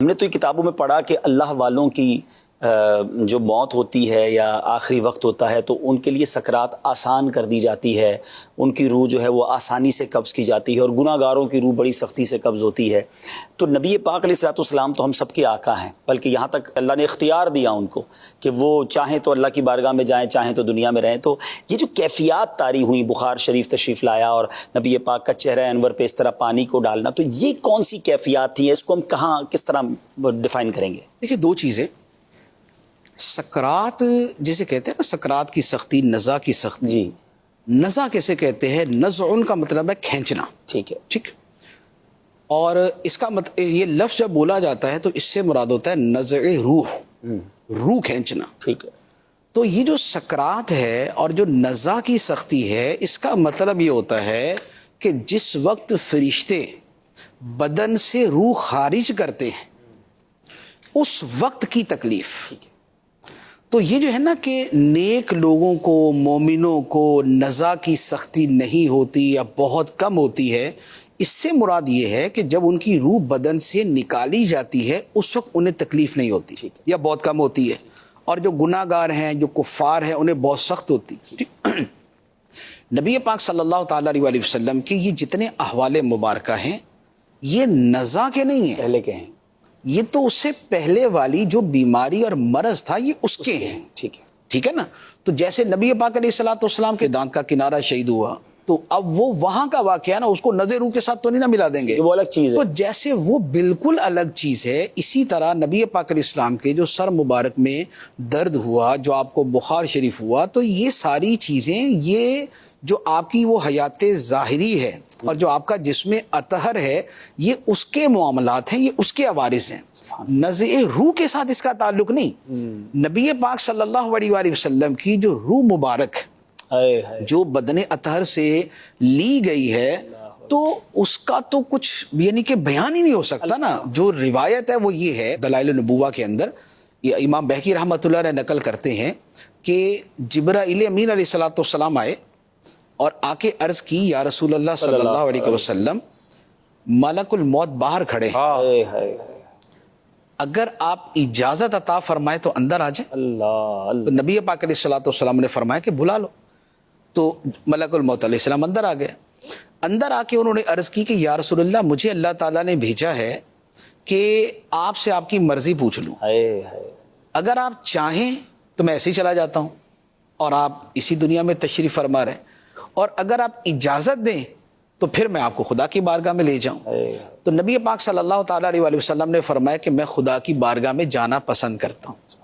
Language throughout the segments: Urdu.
ہم نے تو یہ کتابوں میں پڑھا کہ اللہ والوں کی جو موت ہوتی ہے یا آخری وقت ہوتا ہے تو ان کے لیے سکرات آسان کر دی جاتی ہے، ان کی روح جو ہے وہ آسانی سے قبض کی جاتی ہے، اور گناہ گاروں کی روح بڑی سختی سے قبض ہوتی ہے۔ تو نبی پاک علیہ الصلوۃ والسلام تو ہم سب کے آقا ہیں، بلکہ یہاں تک اللہ نے اختیار دیا ان کو کہ وہ چاہیں تو اللہ کی بارگاہ میں جائیں، چاہیں تو دنیا میں رہیں۔ تو یہ جو کیفیات طاری ہوئیں، بخار شریف تشریف لایا اور نبی پاک کا چہرہ انور پہ اس طرح پانی کو ڈالنا، تو یہ کون سی کیفیات تھی؟ اس کو ہم کہاں کس طرح ڈیفائن کریں گے؟ دیکھیں، دو چیزیں، سکرات جسے کہتے ہیں نا، سکرات کی سختی، نزع کی سختی۔ جی، نزع کیسے کہتے ہیں؟ نزعن کا مطلب ہے کھینچنا، ٹھیک ہے، ٹھیک، اور اس کا یہ لفظ جب بولا جاتا ہے تو اس سے مراد ہوتا ہے نزع روح، روح کھینچنا۔ ٹھیک ہے، تو یہ جو سکرات ہے اور جو نزع کی سختی ہے، اس کا مطلب یہ ہوتا ہے کہ جس وقت فرشتے بدن سے روح خارج کرتے ہیں اس وقت کی تکلیف۔ تو یہ جو ہے نا کہ نیک لوگوں کو، مومنوں کو نزع کی سختی نہیں ہوتی یا بہت کم ہوتی ہے، اس سے مراد یہ ہے کہ جب ان کی روح بدن سے نکالی جاتی ہے اس وقت انہیں تکلیف نہیں ہوتی یا بہت کم ہوتی ہے، اور جو گناہ گار ہیں، جو کفار ہیں، انہیں بہت سخت ہوتی۔ نبی پاک صلی اللہ تعالیٰ علیہ وسلم کی یہ جتنے احوال مبارکہ ہیں یہ نزع کے نہیں ہیں، پہلے کے ہیں، یہ تو اس سے پہلے والی جو بیماری اور مرض تھا یہ اس کے ہیں، ٹھیک ہے، ٹھیک ہے نا۔ تو جیسے نبی پاک علیہ الصلوۃ والسلام کے دانت کا کنارہ شہید ہوا، تو اب وہ وہاں کا واقعہ نا، اس کو نظر روح کے ساتھ تو نہیں نا ملا دیں گے، وہ الگ چیز ہے۔ تو جیسے وہ بالکل الگ چیز ہے، اسی طرح نبی پاک علیہ السلام کے جو سر مبارک میں درد ہوا، جو آپ کو بخار شریف ہوا، تو یہ ساری چیزیں، یہ جو آپ کی وہ حیات ظاہری ہے اور جو آپ کا جسم اطہر ہے، یہ اس کے معاملات ہیں، یہ اس کے عوارض ہیں، نزع روح کے ساتھ اس کا تعلق نہیں۔ نبی پاک صلی اللہ علیہ وآلہ وسلم کی جو روح مبارک جو بدن اطہر سے لی گئی ہے، تو اس کا تو کچھ یعنی کہ بیان ہی نہیں ہو سکتا نا۔ جو روایت ہے وہ یہ ہے، دلائل النبوہ کے اندر یہ امام بہقی رحمۃ اللہ علیہ نقل کرتے ہیں کہ جبرائیل امین علیہ الصلوۃ والسلام آئے اور آ کے عرض کی، یا رسول اللہ صلی اللہ علیہ وسلم، ملک الموت باہر کھڑے ہیں، اگر آپ اجازت عطا فرمائے تو اندر آ جائیں۔ اللہ، تو نبی پاک علیہ الصلوۃ والسلام نے فرمایا کہ بلا لو۔ تو ملک الموت علیہ السلام اندر آ گئے۔ اندر آ کے انہوں نے عرض کی کہ یا رسول اللہ، مجھے اللہ تعالیٰ نے بھیجا ہے کہ آپ سے آپ کی مرضی پوچھ لوں، اگر آپ چاہیں تو میں ایسے ہی چلا جاتا ہوں اور آپ اسی دنیا میں تشریف فرما رہے ہیں، اور اگر آپ اجازت دیں تو پھر میں آپ کو خدا کی بارگاہ میں لے جاؤں۔ تو نبی پاک صلی اللہ تعالیٰ علیہ وسلم نے فرمایا کہ میں خدا کی بارگاہ میں جانا پسند کرتا ہوں۔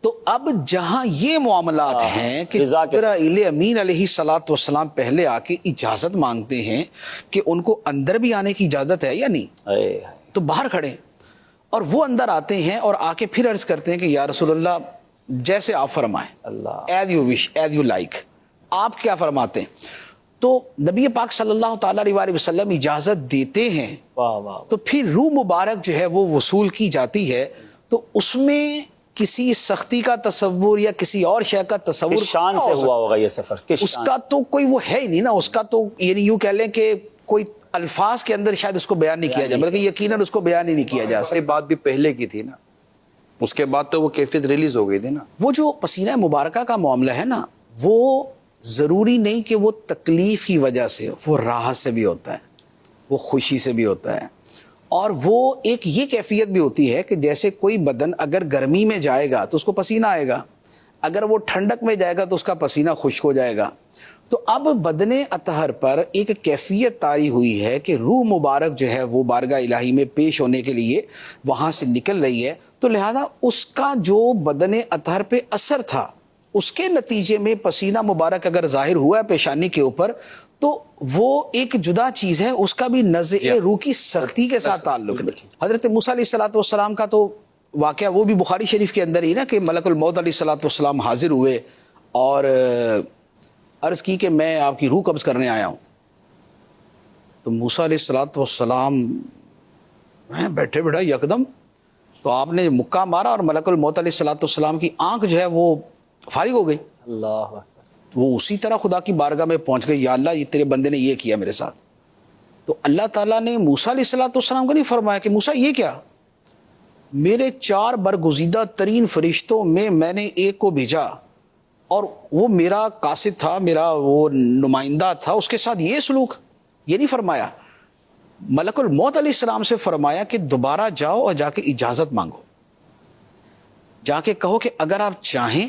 تو اب جہاں یہ معاملات ہیں کہ جبرائیل امین علیہ الصلوۃ والسلام پہلے آ کے اجازت مانگتے ہیں کہ ان کو اندر بھی آنے کی اجازت ہے یا نہیں، تو باہر کھڑے، اور وہ اندر آتے ہیں اور آ کے پھر عرض کرتے ہیں کہ یا رسول اللہ، جیسے آپ فرمائیں، as you wish, as you like, آپ کیا فرماتے ہیں۔ تو نبی پاک صلی اللہ تعالیٰ علیہ وسلم اجازت دیتے ہیں، تو پھر روح مبارک جو ہے وہ وصول کی جاتی ہے۔ تو اس میں کسی سختی کا تصور یا کسی اور شے کا تصور کس شان سے ہوا ہوگا یہ سفر، اس کا تو کوئی وہ ہے ہی نہیں نا، اس کا تو یعنی یوں کہہ لیں کہ کوئی الفاظ کے اندر شاید اس کو بیان نہیں کیا جائے، بلکہ یقیناً اس کو بیان ہی نہیں کیا جا سکتا۔ یہ بات بھی پہلے کی تھی نا، اس کے بعد تو وہ کیفیت ریلیز ہو گئی تھی نا۔ وہ جو پسینہ مبارکہ کا معاملہ ہے نا، وہ ضروری نہیں کہ وہ تکلیف کی وجہ سے، وہ راحت سے بھی ہوتا ہے، وہ خوشی سے بھی ہوتا ہے، اور وہ ایک یہ کیفیت بھی ہوتی ہے کہ جیسے کوئی بدن اگر گرمی میں جائے گا تو اس کو پسینہ آئے گا، اگر وہ ٹھنڈک میں جائے گا تو اس کا پسینہ خشک ہو جائے گا۔ تو اب بدن اطہر پر ایک کیفیت طاری ہوئی ہے کہ روح مبارک جو ہے وہ بارگاہ الہی میں پیش ہونے کے لیے وہاں سے نکل رہی ہے، تو لہذا اس کا جو بدن اطہر پہ اثر تھا، اس کے نتیجے میں پسینہ مبارک اگر ظاہر ہوا ہے پیشانی کے اوپر، تو وہ ایک جدا چیز ہے، اس کا بھی نزع روح کی سختی کے ساتھ تعلق ہے۔ حضرت موسیٰ علیہ الصلوۃ والسلام کا تو واقعہ وہ بھی بخاری شریف کے اندر ہی نا، کہ ملک الموت علیہ الصلوۃ والسلام حاضر ہوئے اور عرض کی کہ میں آپ کی روح قبض کرنے آیا ہوں۔ تو موسیٰ علیہ الصلوۃ والسلام بیٹھے یکدم تو آپ نے مکہ مارا اور ملک الموت علیہ الصلوۃ والسلام کی آنکھ جو ہے وہ فارغ ہو گئی۔ اللہ، وہ اسی طرح خدا کی بارگاہ میں پہنچ گئی، یا اللہ، یہ تیرے بندے نے یہ کیا میرے ساتھ۔ تو اللہ تعالیٰ نے موسیٰ علیہ الصلوۃ والسلام کو نہیں فرمایا کہ موسیٰ یہ کیا، میرے 4 برگزیدہ ترین فرشتوں میں نے ایک کو بھیجا اور وہ میرا قاصد تھا, میرا وہ نمائندہ تھا, اس کے ساتھ یہ سلوک. یہ نہیں فرمایا. ملک الموت علیہ السلام سے فرمایا کہ دوبارہ جاؤ اور جا کے اجازت مانگو, جا کے کہو کہ اگر آپ چاہیں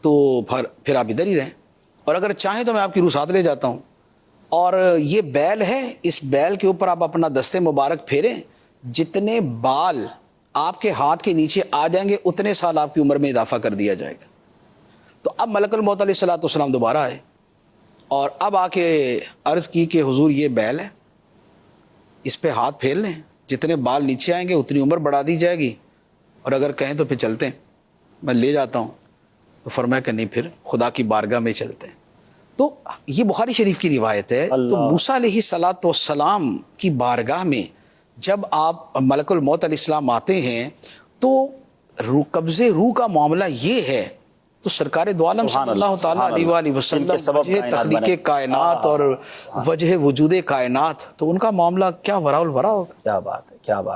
تو پھر آپ ادھر ہی رہیں, اور اگر چاہیں تو میں آپ کی روح ساتھ لے جاتا ہوں, اور یہ بیل ہے, اس بیل کے اوپر آپ اپنا دستے مبارک پھیریں, جتنے بال آپ کے ہاتھ کے نیچے آ جائیں گے اتنے سال آپ کی عمر میں اضافہ کر دیا جائے گا. تو اب ملک الموت علیہ السلام دوبارہ آئے اور اب آ کے عرض کی کہ حضور یہ بیل ہے, اس پہ ہاتھ پھیر لیں, جتنے بال نیچے آئیں گے اتنی عمر بڑھا دی جائے گی, اور اگر کہیں تو پھر چلتے ہیں, میں لے جاتا ہوں. تو فرمایا کہ نہیں, پھر خدا کی بارگاہ میں چلتے ہیں. تو یہ بخاری شریف کی روایت ہے. تو موسیٰ علیہ السلام کی بارگاہ میں جب آپ ملک الموت علیہ السلام آتے ہیں تو قبضے روح کا معاملہ یہ ہے, تو سرکار دو عالم صلی اللہ تعالیٰ علیہ وآلہ وسلم وجہ تخلیق کائنات اور وجہ وجود کائنات, تو ان کا معاملہ کیا وراء الورا ہوگا. کیا بات ہے, کیا بات.